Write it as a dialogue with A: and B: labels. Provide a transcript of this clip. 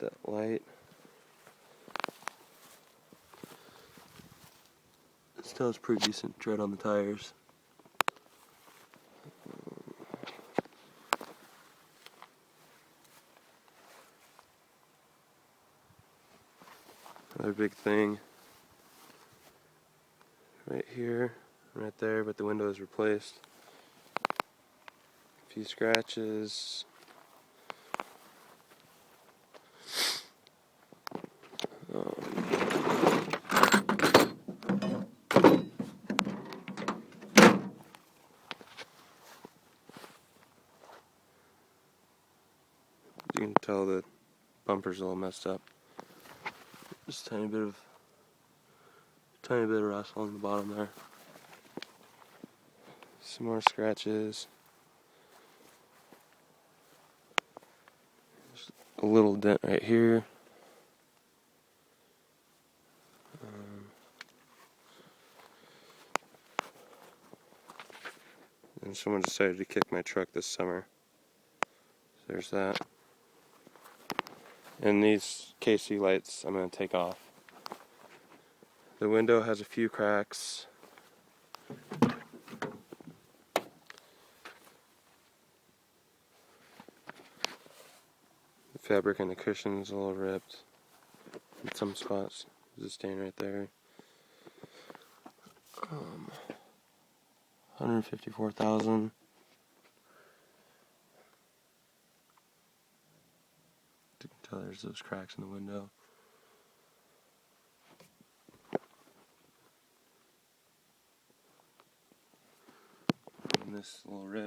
A: that light. It still has pretty decent tread on the tires. Another big thing right here, right there, but the window is replaced. A few scratches. You can tell the bumper's a little messed up. Just a tiny bit of rust along the bottom there. Some more scratches. Just a little dent right here. And someone decided to kick my truck this summer. So there's that. And these KC lights I'm going to take off. The window has a few cracks. The fabric in the cushion's a little ripped in some spots. There's a stain right there. 154,000. You can tell there's those cracks in the window. And this little rip.